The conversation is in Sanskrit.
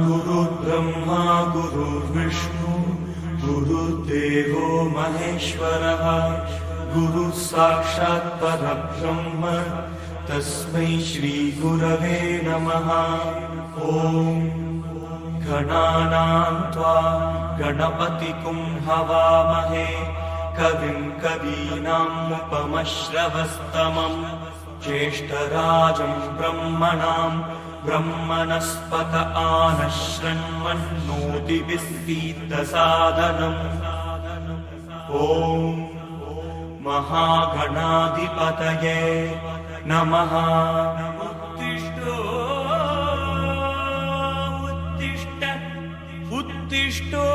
गुरुर्ब्रह्मा गुरुर्विष्णु गुरुर्देवो महेश्वरः गुरुः साक्षात् परब्रह्म तस्मै श्री गुरवे नमः। ॐ गणानां त्वा गणपतिं हवामहे कविं कवीनामुपमश्रवस्तमं ज्येष्ठराजं ब्रह्मणां ब्रह्मणस्पत आनश्रण्वन्नोतिभिस्सीदसादनम्। ॐ महागणाधिपतये नमः। उत्तिष्ठ उत्तिष्ठो